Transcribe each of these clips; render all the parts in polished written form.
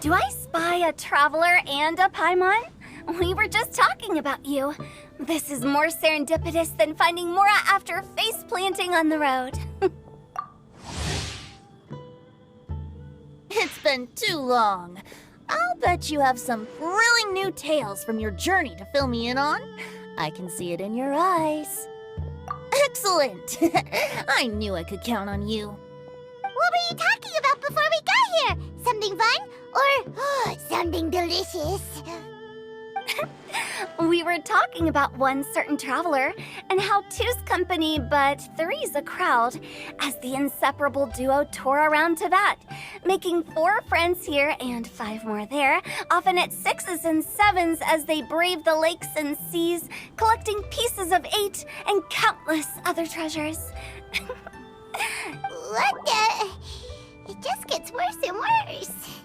Do I spy a traveler and a Paimon? We were just talking about you. This is more serendipitous than finding Mora after face planting on the road. It's been too long. I'll bet you have some thrilling new tales from your journey to fill me in on. I can see it in your eyes. Excellent! I knew I could count on you. What were you talking about before we got here? Something fun? Or something delicious? We were talking about one certain traveler and how two's company but three's a crowd as the inseparable duo tour around Tibet, making 4 friends here and 5 more there, often at 6s and 7s as they brave the lakes and seas, collecting pieces of 8 and countless other treasures. What the? It just gets worse and worse.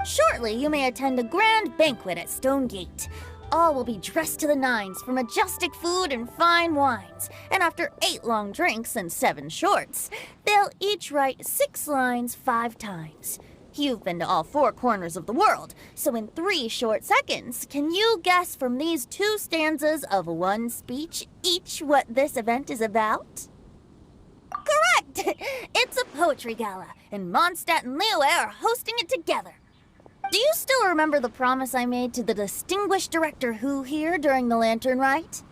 Shortly, you may attend a grand banquet at Stone Gate. All will be dressed to the nines for majestic food and fine wines. And after 8 long drinks and 7 shorts, they'll each write 6 lines 5 times. You've been to all 4 corners of the world, so in 3 short seconds, can you guess from these 2 stanzas of 1 speech each what this event is about? Correct! It's a poetry gala, and Mondstadt and Liyue are hosting it together. Do you still remember the promise I made to the distinguished director Who here during the lantern rite?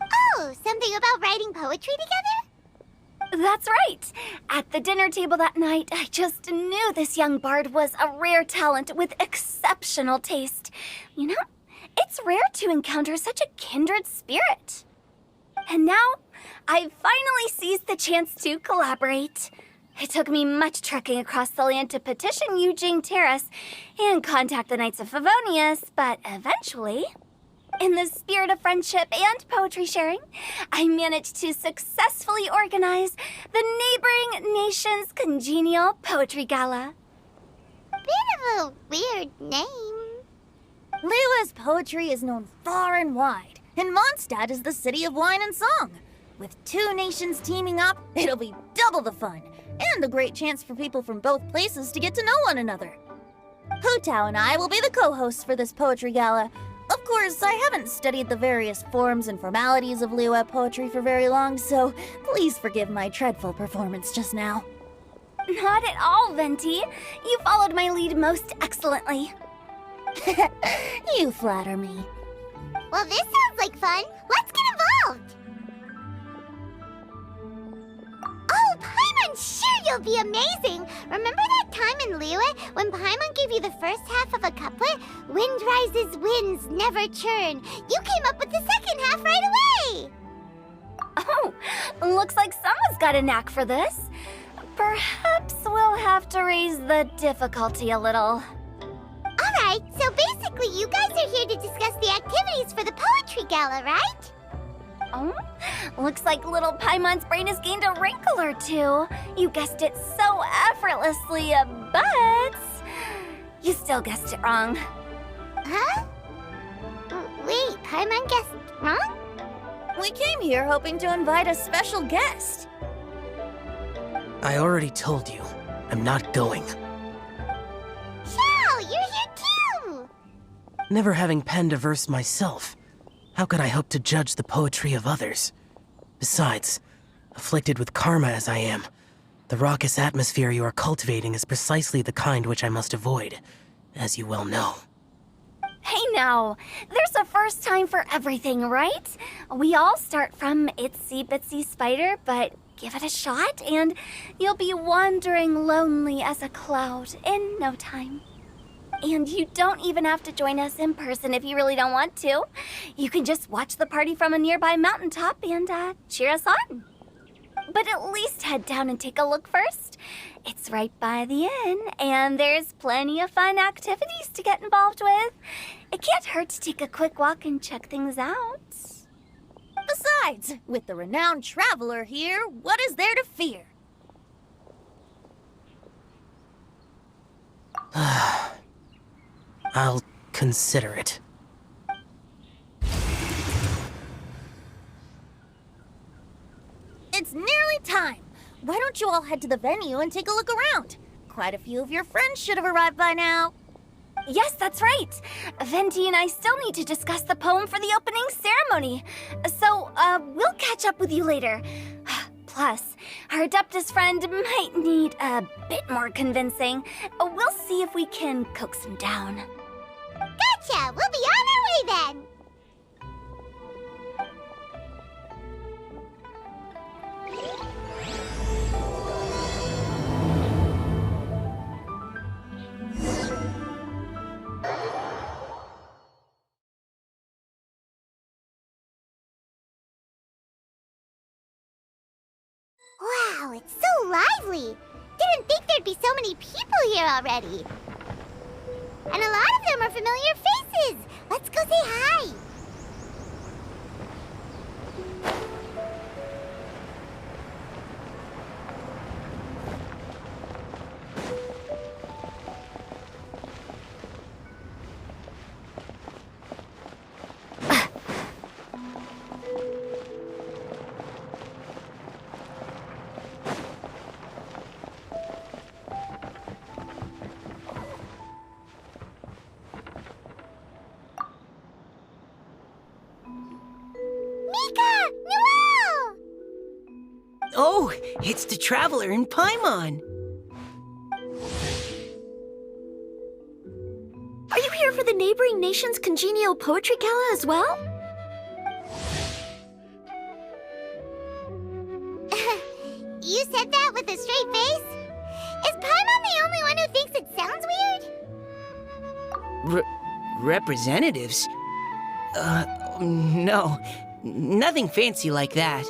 Oh, something about writing poetry together? That's right. At the dinner table that night, I just knew this young bard was a rare talent with exceptional taste. You know, it's rare to encounter such a kindred spirit. And now, I've finally seized the chance to collaborate. It took me much trekking across the land to petition Eugene Terrace and contact the Knights of Favonius, but eventually, in the spirit of friendship and poetry sharing, I managed to successfully organize the neighboring nation's congenial poetry gala. Bit of a weird name. Liyue's poetry is known far and wide, and Mondstadt is the city of wine and song. With 2 nations teaming up, it'll be double the fun, and a great chance for people from both places to get to know one another. Hu Tao and I will be the co-hosts for this poetry gala. Of course, I haven't studied the various forms and formalities of Liyue poetry for very long, so please forgive my dreadful performance just now. Not at all, Venti. You followed my lead most excellently. You flatter me. Well, this sounds like fun. Let's get involved. Oh, Paimon, sure you'll be amazing. Remember that time in Liyue when Paimon gave you the first half of a couplet? Wind rises, winds never churn. You came up with the second half right away. Oh, looks like someone's got a knack for this. Perhaps we'll have to raise the difficulty a little. All right, so basically you guys are here to discuss the activities for the poetry gala, right? Oh, looks like little Paimon's brain has gained a wrinkle or 2. You guessed it so effortlessly, but you still guessed it wrong. Huh? Wait, Paimon guessed wrong? We came here hoping to invite a special guest. I already told you, I'm not going. Xiao, you're here too! Never having penned a verse myself, how could I hope to judge the poetry of others? Besides, afflicted with karma as I am, the raucous atmosphere you are cultivating is precisely the kind which I must avoid, as you well know. Hey now, there's a first time for everything, right? We all start from itsy bitsy spider, but give it a shot and you'll be wandering lonely as a cloud in no time. And you don't even have to join us in person if you really don't want to. You can just watch the party from a nearby mountaintop and cheer us on. But at least head down and take a look first. It's right by the inn, and there's plenty of fun activities to get involved with. It can't hurt to take a quick walk and check things out. Besides, with the renowned traveler here, what is there to fear? I'll consider it. It's nearly time. Why don't you all head to the venue and take a look around? Quite a few of your friends should have arrived by now. Yes, that's right. Venti and I still need to discuss the poem for the opening ceremony. So, we'll catch up with you later. Plus, our Adeptus friend might need a bit more convincing. We'll see if we can coax him down. Gotcha! We'll be on our way then! Wow, it's so lively! Didn't think there'd be so many people here already. And a lot of them are familiar faces. Let's go say hi. Oh, it's the Traveler in Paimon. Are you here for the neighboring nation's congenial poetry gala as well? You said that with a straight face? Is Paimon the only one who thinks it sounds weird? Representatives? No. Nothing fancy like that.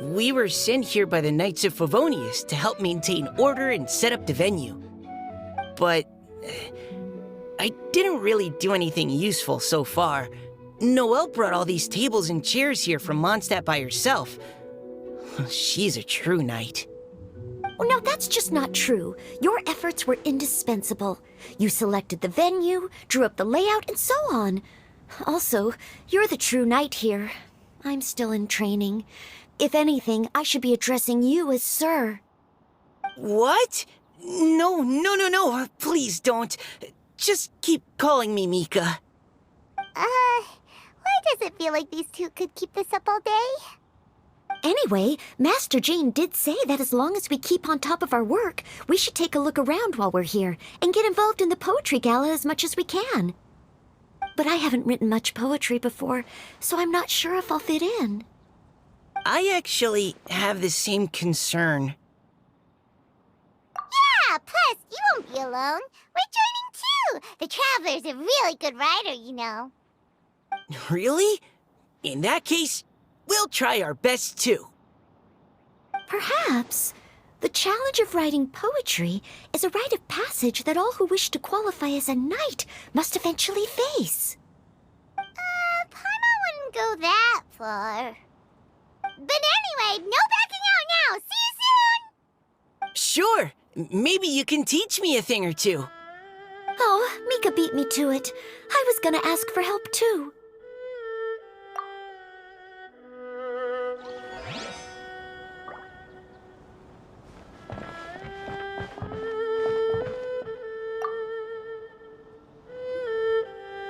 We were sent here by the Knights of Favonius to help maintain order and set up the venue. But I didn't really do anything useful so far. Noelle brought all these tables and chairs here from Mondstadt by herself. She's a true knight. Oh, no, that's just not true. Your efforts were indispensable. You selected the venue, drew up the layout, and so on. Also, you're the true knight here. I'm still in training. If anything, I should be addressing you as Sir. What? No. Please don't. Just keep calling me Mika. Why does it feel like these two could keep this up all day? Anyway, Master Jane did say that as long as we keep on top of our work, we should take a look around while we're here and get involved in the poetry gala as much as we can. But I haven't written much poetry before, so I'm not sure if I'll fit in. I actually have the same concern. Yeah, plus, you won't be alone. We're joining too. The Traveler's a really good writer, you know. Really? In that case, we'll try our best too. Perhaps the challenge of writing poetry is a rite of passage that all who wish to qualify as a knight must eventually face. Paimon wouldn't go that far. But anyway, no backing out now. See you soon! Sure. Maybe you can teach me a thing or two. Oh, Mika beat me to it. I was gonna ask for help too.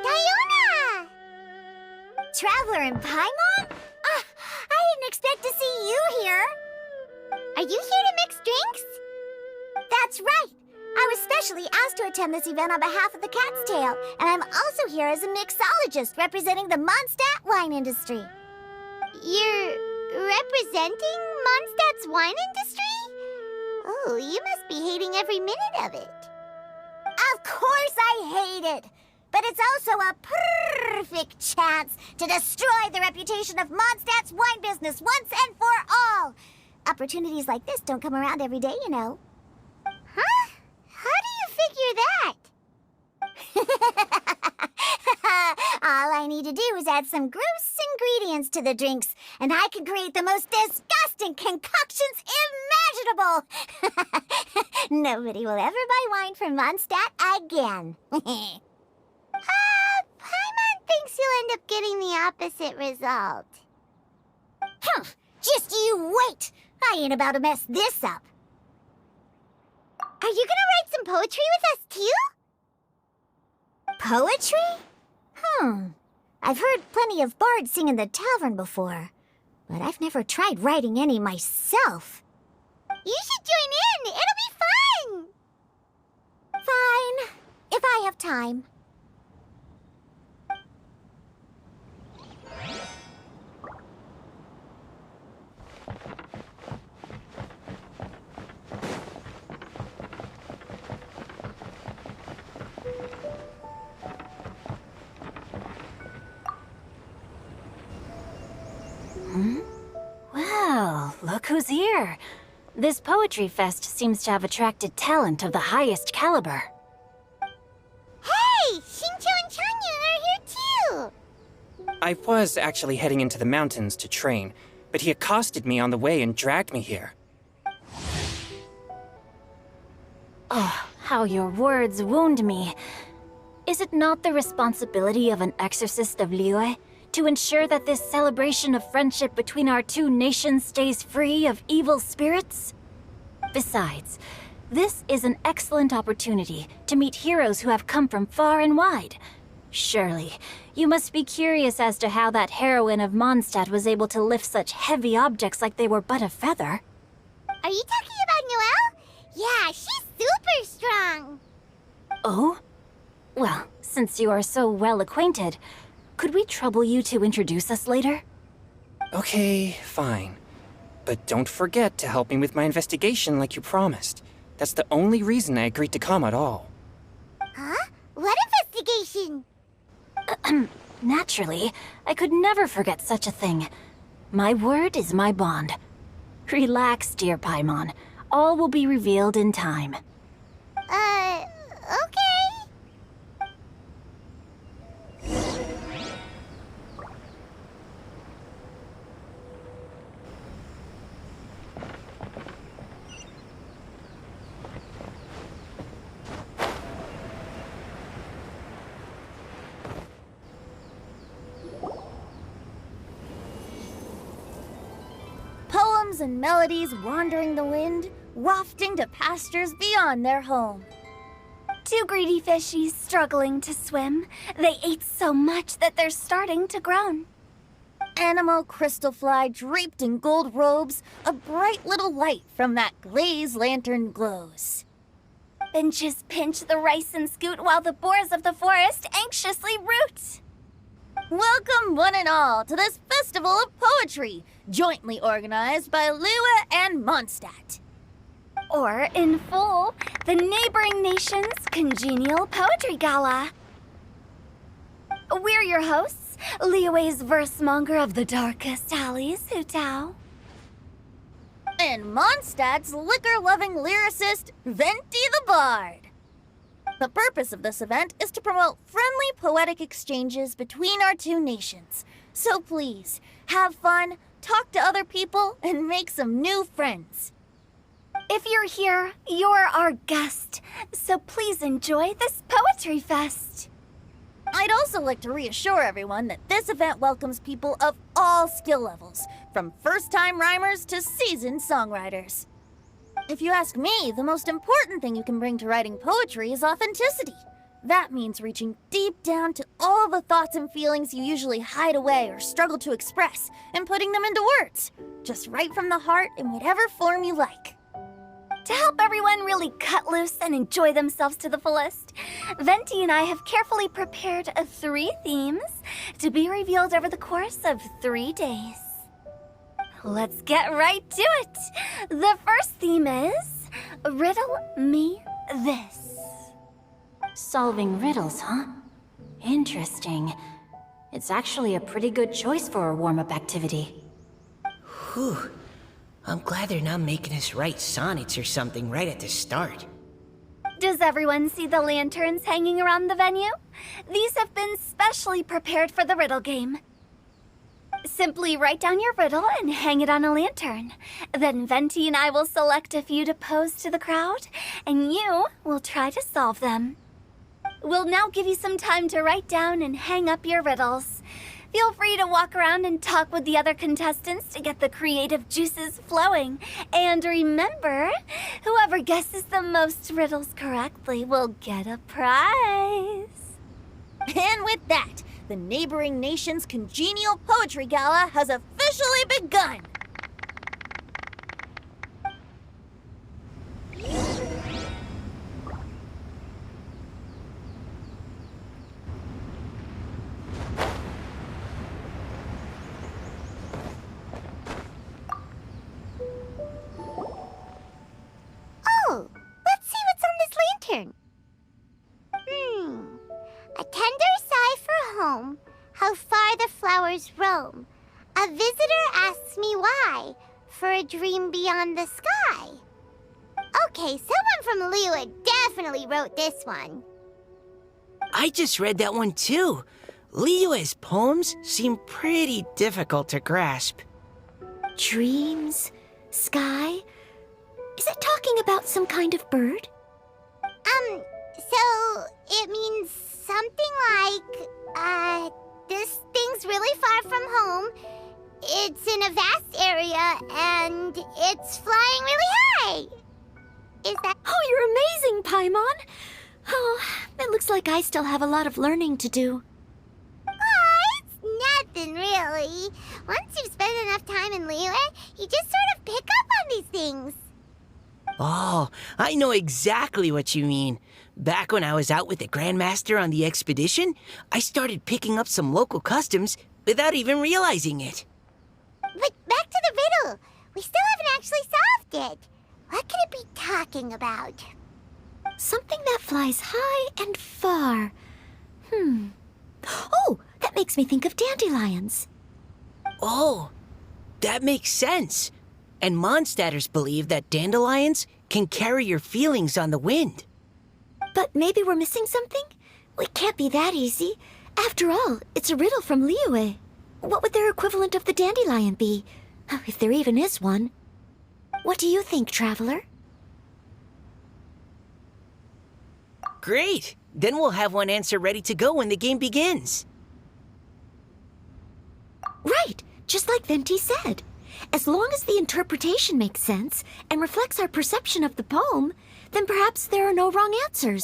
Diona! Traveler in Paimon? I didn't expect to see you here. Are you here to mix drinks? That's right. I was specially asked to attend this event on behalf of the Cat's Tail, and I'm also here as a mixologist representing the Mondstadt wine industry. You're representing Mondstadt's wine industry? Oh, you must be hating every minute of it. Of course I hate it. But it's also a perfect chance to destroy the reputation of Mondstadt's wine business once and for all. Opportunities like this don't come around every day, you know. Huh? How do you figure that? All I need to do is add some gross ingredients to the drinks, and I can create the most disgusting concoctions imaginable. Nobody will ever buy wine from Mondstadt again. Paimon thinks you'll end up getting the opposite result. Just you wait! I ain't about to mess this up. Are you gonna write some poetry with us, too? Poetry? I've heard plenty of bards sing in the tavern before, but I've never tried writing any myself. You should join in! It'll be fun! Fine, if I have time. Well, look who's here. This poetry fest seems to have attracted talent of the highest caliber. Hey! Shincho and Changyun are here too! I was actually heading into the mountains to train, but he accosted me on the way and dragged me here. Oh, how your words wound me. Is it not the responsibility of an exorcist of Liyue to ensure that this celebration of friendship between our two nations stays free of evil spirits? Besides, this is an excellent opportunity to meet heroes who have come from far and wide. Surely, you must be curious as to how that heroine of Mondstadt was able to lift such heavy objects like they were but a feather. Are you talking about Noelle? Yeah, she's super strong! Oh? Well, since you are so well acquainted, could we trouble you to introduce us later? Okay, fine. But don't forget to help me with my investigation like you promised. That's the only reason I agreed to come at all. Huh? What investigation? Naturally, I could never forget such a thing. My word is my bond. Relax, dear Paimon. All will be revealed in time. Okay. Poems and melodies wandering the wind, wafting to pastures beyond their home. Two greedy fishies struggling to swim. They ate so much that they're starting to groan. Animal crystal fly draped in gold robes, a bright little light from that glazed lantern glows. Benches pinch the rice and scoot while the boars of the forest anxiously root. Welcome one and all to this festival of poetry, jointly organized by Liyue and Mondstadt. Or, in full, the neighboring nation's congenial poetry gala. We're your hosts, Liyue's verse-monger of the darkest alleys, Hu Tao. And Mondstadt's liquor-loving lyricist, Venti the Bard. The purpose of this event is to promote friendly poetic exchanges between our two nations. So please, have fun, talk to other people, and make some new friends. If you're here, you're our guest, so please enjoy this poetry fest. I'd also like to reassure everyone that this event welcomes people of all skill levels, from first-time rhymers to seasoned songwriters. If you ask me, the most important thing you can bring to writing poetry is authenticity. That means reaching deep down to all the thoughts and feelings you usually hide away or struggle to express, and putting them into words, just right from the heart in whatever form you like. To help everyone really cut loose and enjoy themselves to the fullest, Venti and I have carefully prepared 3 themes to be revealed over the course of 3 days. Let's get right to it. The first theme is Riddle Me This. Solving riddles, huh? Interesting. It's actually a pretty good choice for a warm-up activity. Whew. I'm glad they're not making us write sonnets or something right at the start. Does everyone see the lanterns hanging around the venue? These have been specially prepared for the riddle game. Simply write down your riddle and hang it on a lantern. Then Venti and I will select a few to pose to the crowd, and you will try to solve them. We'll now give you some time to write down and hang up your riddles. Feel free to walk around and talk with the other contestants to get the creative juices flowing. And remember, whoever guesses the most riddles correctly will get a prize. And with that, the neighboring nation's congenial poetry gala has officially begun. Oh, let's see what's on this lantern. A tender sigh for home, how far the flowers roam. A visitor asks me why, for a dream beyond the sky. Okay, someone from Liyue definitely wrote this one. I just read that one too. Liyue's poems seem pretty difficult to grasp. Dreams? Sky? Is it talking about some kind of bird? So it means something like, this thing's really far from home. It's in a vast area, and it's flying really high. Is that... Oh, you're amazing, Paimon! Oh, it looks like I still have a lot of learning to do. It's nothing, really. Once you've spent enough time in Liyue, you just sort of pick up on these things. Oh, I know exactly what you mean. Back when I was out with the Grandmaster on the expedition, I started picking up some local customs without even realizing it. But back to the riddle. We still haven't actually solved it. What could it be talking about? Something that flies high and far. Oh, that makes me think of dandelions. Oh, that makes sense. And Mondstadters believe that dandelions can carry your feelings on the wind. But maybe we're missing something? It can't be that easy. After all, it's a riddle from Liyue. What would their equivalent of the dandelion be? If there even is one. What do you think, Traveler? Great! Then we'll have one answer ready to go when the game begins. Right, just like Venti said. As long as the interpretation makes sense and reflects our perception of the poem, then perhaps there are no wrong answers.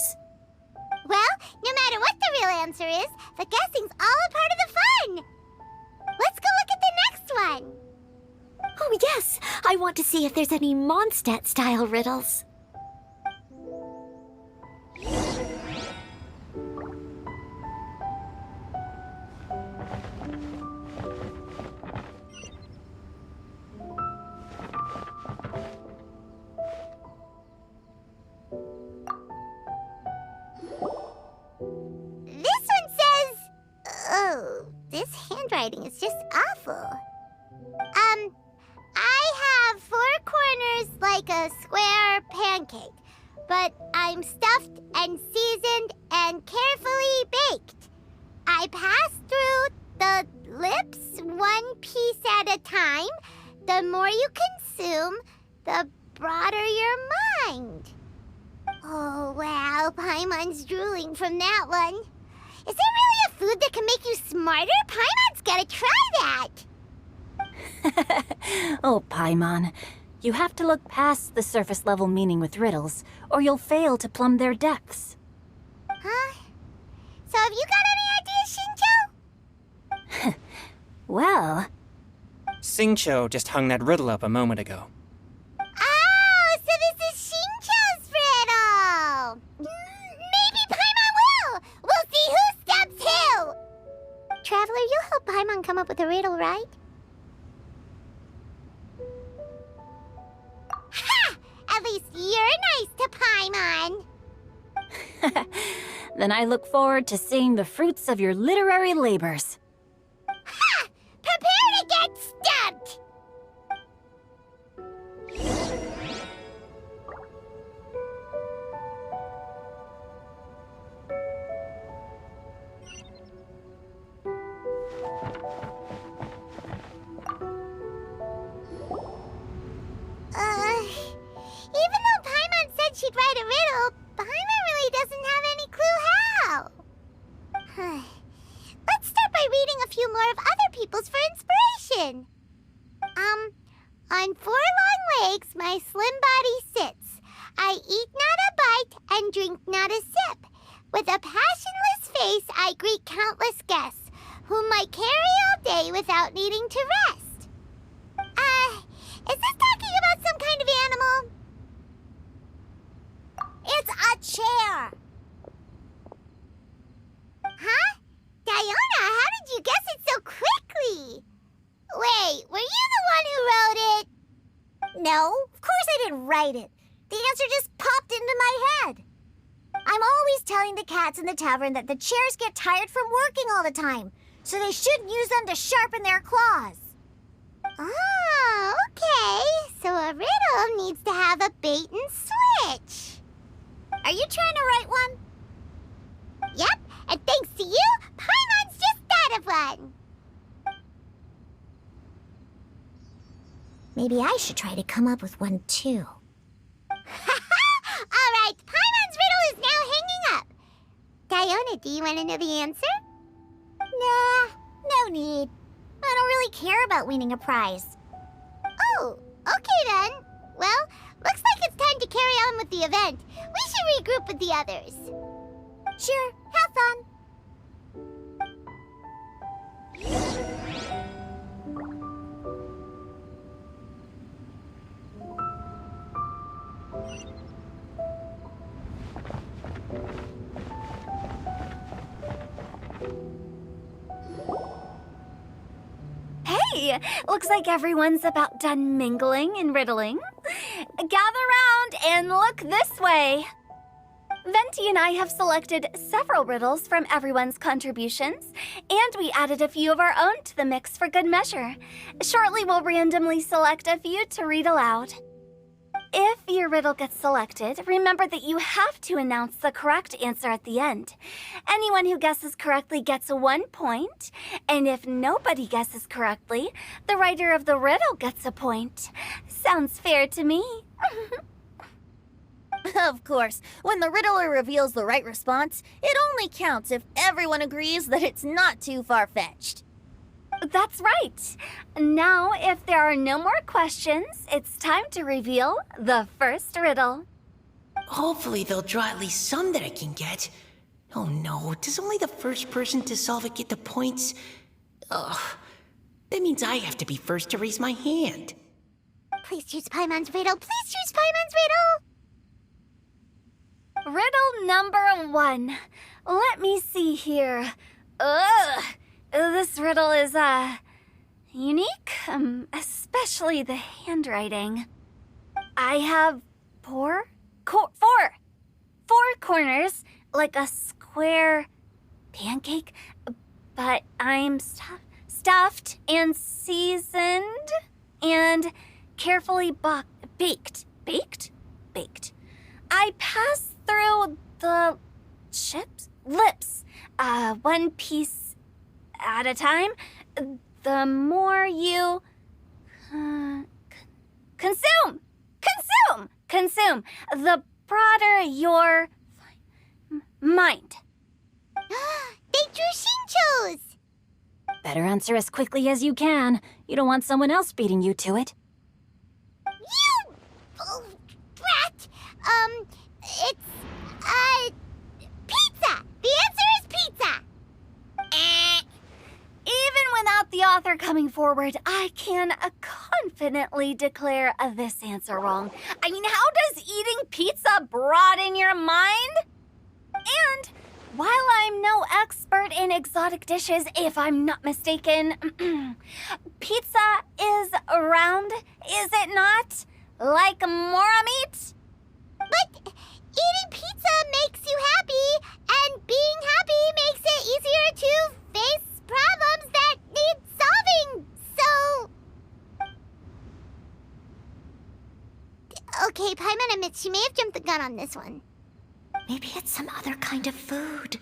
Well, no matter what the real answer is, the guessing's all a part of the fun. Let's go look at the next one. Oh yes, I want to see if there's any Mondstadt-style riddles. This one says... Oh, this handwriting is just awful. I have 4 corners like a square pancake, but I'm stuffed and seasoned and carefully baked. I pass through the lips 1 piece at a time. The more you consume, the broader your mind. Oh, wow, Paimon's drooling from that one. Is there really a food that can make you smarter? Paimon's gotta try that. Oh, Paimon. You have to look past the surface-level meaning with riddles, or you'll fail to plumb their depths. Huh? So have you got any ideas, Shinjo? Well, Xingqiu just hung that riddle up a moment ago. Oh, so this is Shinjo's riddle! Maybe Paimon will! We'll see who stabs who! Traveler, you'll help Paimon come up with a riddle, right? Ha! At least you're nice to Paimon! then I look forward to seeing the fruits of your literary labors. Ha! Prepare to get stumped! Even though Paimon said she'd write a riddle, Paimon really doesn't have any clue how. Let's start by reading a few more of other people's for inspiration. On 4 long legs my slim body sits. I eat not a bite and drink not a sip. With a passionless face, I greet countless guests, whom I carry all day without needing to rest. Is this talking about some kind of animal? It's a chair! Huh? Diona, how did you guess it so quickly? Wait, were you the one who wrote it? No, of course I didn't write it. The answer just popped into my head. I'm always telling the cats in the tavern that the chairs get tired from working all the time, so they shouldn't use them to sharpen their claws. Oh, okay. So a riddle needs to have a bait and switch. Are you trying to write one? Yep, and thanks to you, Paimon's just thought of one. Maybe I should try to come up with one too. All right, Paimon's riddle is now hanging up. Diona, do you want to know the answer? Nah, no need. I don't really care about winning a prize. Oh, okay then. Well, looks like it's time to carry on with the event. We should regroup with the others. Sure, have fun. Hey, looks like everyone's about done mingling and riddling. Gather round and look this way. Venti and I have selected several riddles from everyone's contributions, and we added a few of our own to the mix for good measure. Shortly, we'll randomly select a few to read aloud. If your riddle gets selected, remember that you have to announce the correct answer at the end. Anyone who guesses correctly gets 1 point, and if nobody guesses correctly, the writer of the riddle gets a point. Sounds fair to me. Of course, when the riddler reveals the right response, it only counts if everyone agrees that it's not too far-fetched. That's right. Now, if there are no more questions, it's time to reveal the first riddle. Hopefully they'll draw at least some that I can get. Oh no, does only the first person to solve it get the points? Ugh, that means I have to be first to raise my hand. Please choose Paimon's riddle. Please choose Paimon's riddle. Riddle number 1. Let me see here. Ugh. This riddle is, unique, especially the handwriting. I have four corners, like a square pancake, but I'm stuffed and seasoned and carefully baked. Baked. I pass through the lips, one piece at a time. The more you consume, the broader your mind. They drew Shinchos! Better answer as quickly as you can. You don't want someone else beating you to it. You! Oh, brat! It's, pizza! The answer is pizza! Even without the author coming forward, I can confidently declare this answer wrong. I mean, how does eating pizza broaden your mind? And while I'm no expert in exotic dishes, if I'm not mistaken, pizza is round, is it not? Like mora meat? But eating pizza makes you happy, and being happy makes it easier to face problems that need solving, so... Okay, Paimon admits she may have jumped the gun on this one. Maybe it's some other kind of food.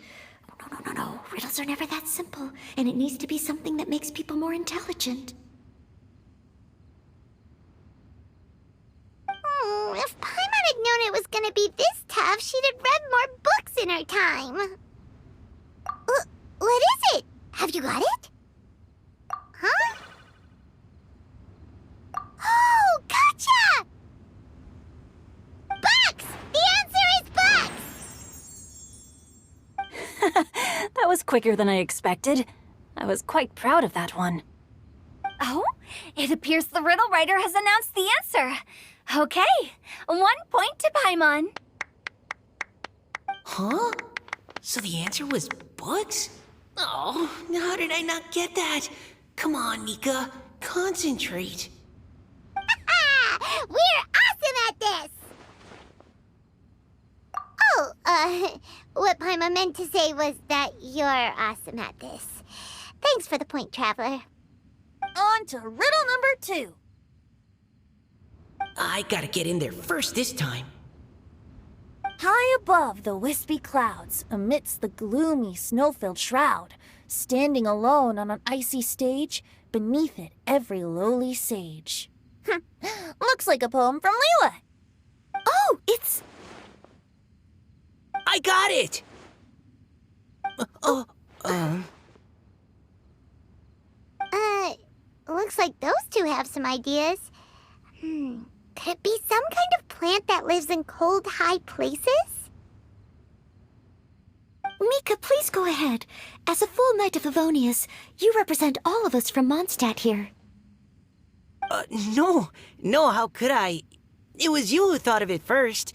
No. Riddles are never that simple, and it needs to be something that makes people more intelligent. If Paimon had known it was gonna be this tough, she'd have read more books in her time. What is it? Have you got it? Huh? Oh, gotcha! Bucks! The answer is bucks! quicker than I expected. I was quite proud of that one. Oh, it appears the riddle writer has announced the answer. Okay, 1 point to Paimon. Huh? So the answer was bugs? Oh, how did I not get that? Come on, Nika. Concentrate. We're awesome at this! Oh, what Paimon meant to say was that you're awesome at this. Thanks for the point, Traveler. On to riddle number 2. I gotta get in there first this time. High above the wispy clouds, amidst the gloomy snow-filled shroud, standing alone on an icy stage, beneath it every lowly sage. Looks like a poem from Liyue. Oh, it's... I got it! Looks like those two have some ideas. Could it be some kind of plant that lives in cold, high places? Mika, please go ahead. As a full Knight of Favonius, you represent all of us from Mondstadt here. No, how could I? It was you who thought of it first.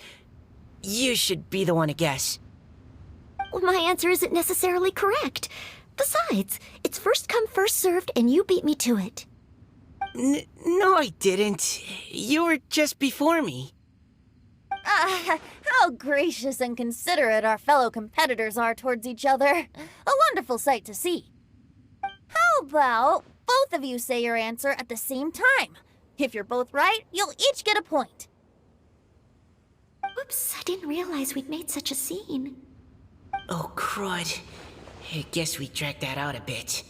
You should be the one to guess. Well, my answer isn't necessarily correct. Besides, it's first come, first served, and you beat me to it. No, I didn't. You were just before me. How gracious and considerate our fellow competitors are towards each other. A wonderful sight to see. How about both of you say your answer at the same time? If you're both right, you'll each get a point. Whoops, I didn't realize we'd made such a scene. Oh, crud. I guess we dragged that out a bit.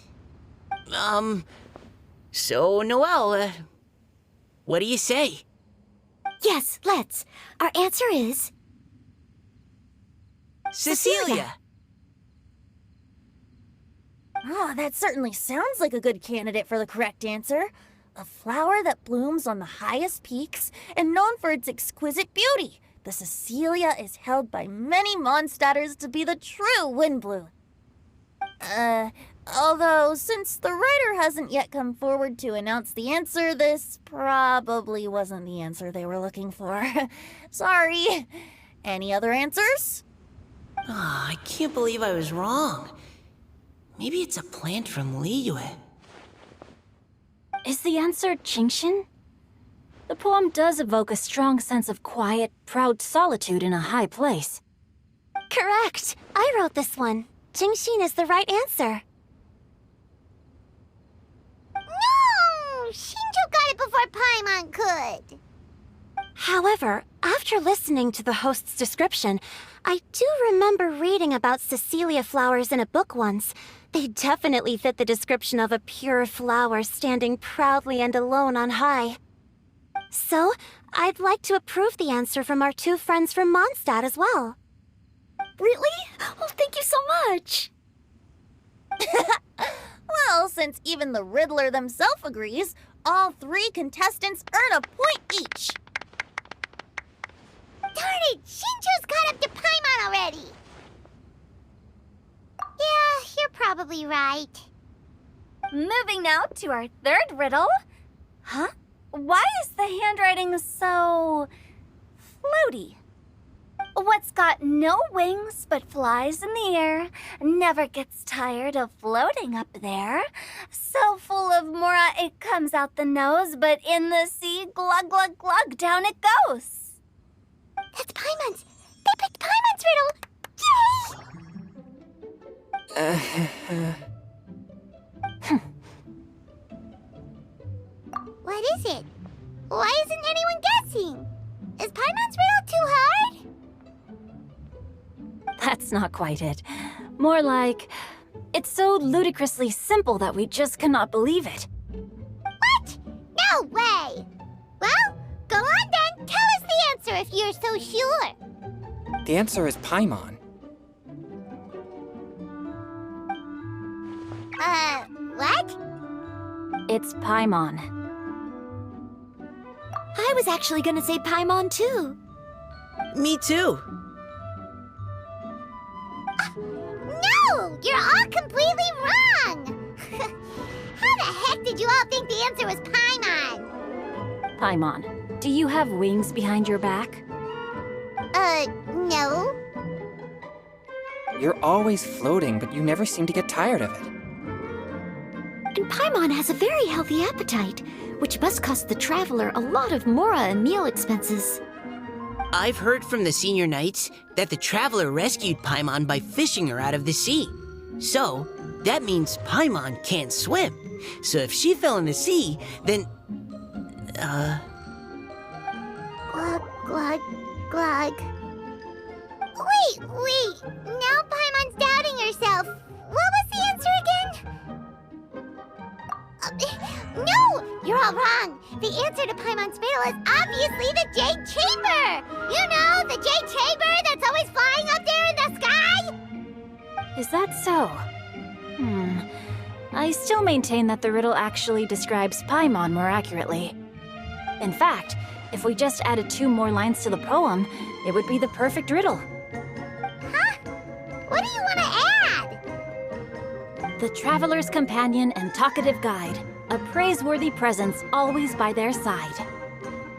So, Noelle, what do you say? Yes, let's. Our answer is... Cecilia! Oh, that certainly sounds like a good candidate for the correct answer. A flower that blooms on the highest peaks and known for its exquisite beauty. The Cecilia is held by many Mondstadters to be the true Windblue. Although, since the writer hasn't yet come forward to announce the answer, this probably wasn't the answer they were looking for. Sorry. Any other answers? I can't believe I was wrong. Maybe it's a plant from Liyue. Is the answer Jingshin? The poem does evoke a strong sense of quiet, proud solitude in a high place. Correct. I wrote this one. Jingshin is the right answer. No! Shinjo got it before Paimon could. However, after listening to the host's description, I do remember reading about Cecilia flowers in a book once. They definitely fit the description of a pure flower standing proudly and alone on high. So, I'd like to approve the answer from our 2 friends from Mondstadt as well. Really? Oh, thank you so much. Well, since even the Riddler themselves agrees, all 3 contestants earn a point each. Darn it! Shinjo's caught up to Paimon already! Yeah, you're probably right. Moving now to our 3rd riddle. Huh? Why is the handwriting so... floaty? What's got no wings but flies in the air, never gets tired of floating up there. So full of mora it comes out the nose, but in the sea, glug glug glug, down it goes. That's Paimon's! They picked Paimon's riddle! Yay! What is it? Why isn't anyone guessing? Is Paimon's riddle too hard? That's not quite it. More like, it's so ludicrously simple that we just cannot believe it. What? No way! Well, go on then. Tell us the answer if you're so sure. The answer is Paimon. What? It's Paimon. I was actually gonna say Paimon too. Me too. No! You're all completely wrong! How the heck did you all think the answer was Paimon? Paimon, do you have wings behind your back? No. You're always floating, but you never seem to get tired of it. And Paimon has a very healthy appetite, which must cost the traveler a lot of mora and meal expenses. I've heard from the senior knights that the traveler rescued Paimon by fishing her out of the sea. So, that means Paimon can't swim. So if she fell in the sea, then... Glug, glug, glug. Wait. Now Paimon's doubting herself. What was the answer again? No! You're all wrong. The answer to Paimon's riddle is obviously the Jade Chamber! You know, the Jade Chamber that's always flying up there in the sky? Is that so? I still maintain that the riddle actually describes Paimon more accurately. In fact, if we just added 2 more lines to the poem, it would be the perfect riddle. What do you want to add? The traveler's companion and talkative guide, a praiseworthy presence always by their side.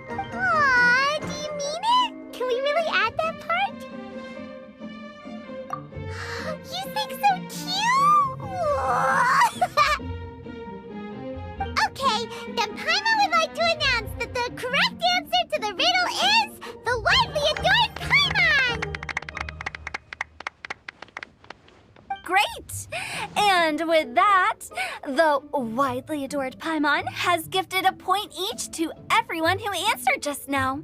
Aw, do you mean it? Can we really add that part? You think so cute? Okay, then Paimon would like to announce that the correct answer to the riddle is the widely adored Paimon! Great! And with that, the widely adored Paimon has gifted a point each to everyone who answered just now.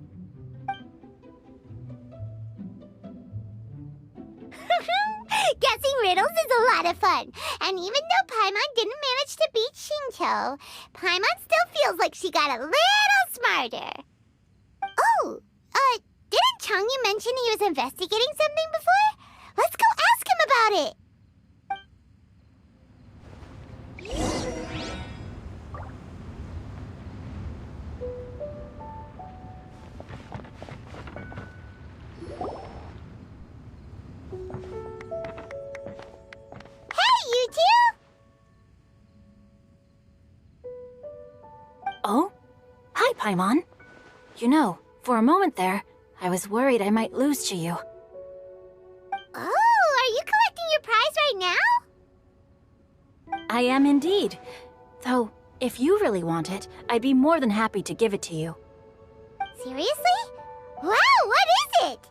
Guessing riddles is a lot of fun. And even though Paimon didn't manage to beat Shinto, Paimon still feels like she got a little smarter. Oh, didn't Changyu mention he was investigating something before? Let's go ask him about it. Hey, you two! Oh? Hi, Paimon. You know, for a moment there, I was worried I might lose to you. Oh, are you collecting your prize right now? I am indeed. Though, if you really want it, I'd be more than happy to give it to you. Seriously? Wow, what is it?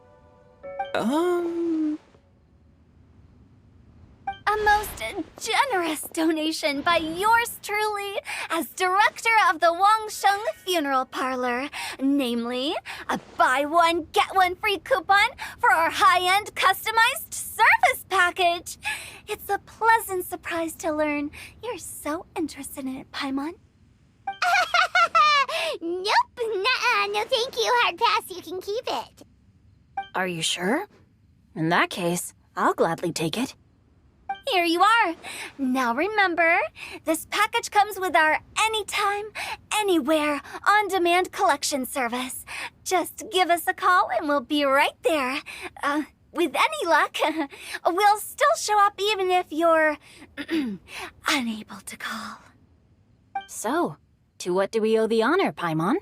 A most generous donation by yours truly as director of the Wangsheng Funeral Parlor. Namely, a buy one, get one free coupon for our high-end customized service package. It's a pleasant surprise to learn you're so interested in it, Paimon. Nope, nuh-uh, no thank you, hard pass, you can keep it. Are you sure? In that case, I'll gladly take it. Here you are. Now remember, this package comes with our anytime, anywhere, on-demand collection service. Just give us a call and we'll be right there. With any luck, we'll still show up even if you're unable to call. So, to what do we owe the honor, Paimon?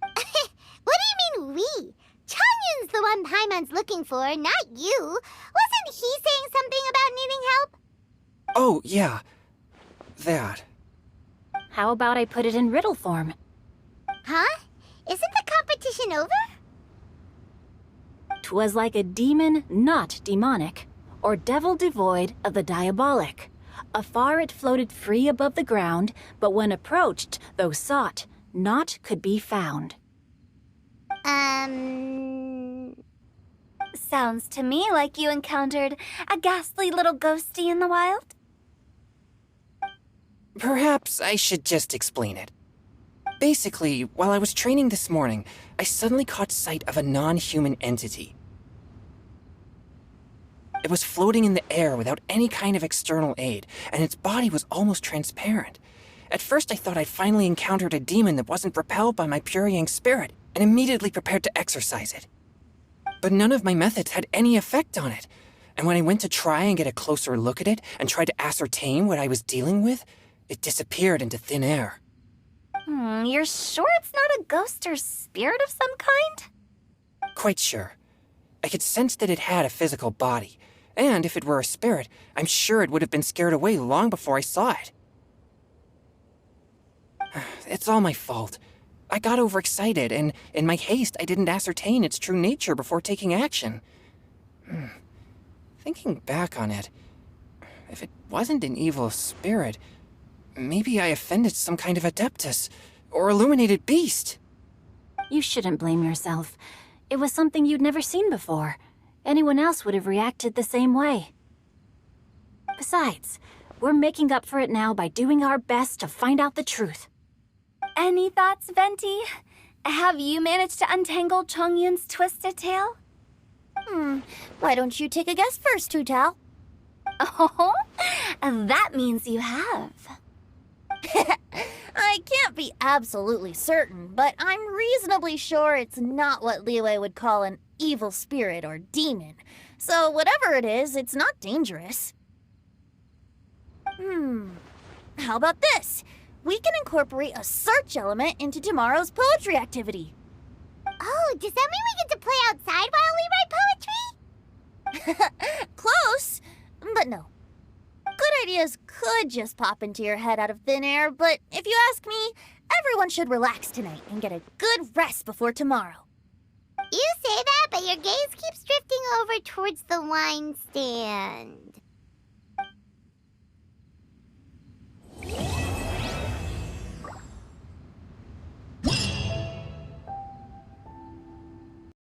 What do you mean we? Changyun's the one Paimon's looking for, not you. Wasn't he saying something about needing help? Oh, yeah. That. How about I put it in riddle form? Huh? Isn't the competition over? 'Twas like a demon not demonic, or devil devoid of the diabolic. Afar it floated free above the ground, but when approached, though sought, naught could be found. Sounds to me like you encountered a ghastly little ghostie in the wild. Perhaps I should just explain it. Basically, while I was training this morning, I suddenly caught sight of a non-human entity. It was floating in the air without any kind of external aid, and its body was almost transparent. At first I thought I'd finally encountered a demon that wasn't repelled by my pure yang spirit, and immediately prepared to exorcise it. But none of my methods had any effect on it. And when I went to try and get a closer look at it and tried to ascertain what I was dealing with, it disappeared into thin air. You're sure it's not a ghost or spirit of some kind? Quite sure. I could sense that it had a physical body, and if it were a spirit, I'm sure it would have been scared away long before I saw it. It's all my fault. I got overexcited, and in my haste, I didn't ascertain its true nature before taking action. Thinking back on it, if it wasn't an evil spirit, maybe I offended some kind of adeptus or illuminated beast. You shouldn't blame yourself. It was something you'd never seen before. Anyone else would have reacted the same way. Besides, we're making up for it now by doing our best to find out the truth. Any thoughts, Venti? Have you managed to untangle Chongyun's twisted tail? Why don't you take a guess first, Hu-Tao? Oh, that means you have. I can't be absolutely certain, but I'm reasonably sure it's not what Liyue would call an evil spirit or demon. So whatever it is, it's not dangerous. How about this? We can incorporate a search element into tomorrow's poetry activity. Oh, does that mean we get to play outside while we write poetry? Close, but no. Good ideas could just pop into your head out of thin air, but if you ask me, everyone should relax tonight and get a good rest before tomorrow. You say that, but your gaze keeps drifting over towards the wine stand.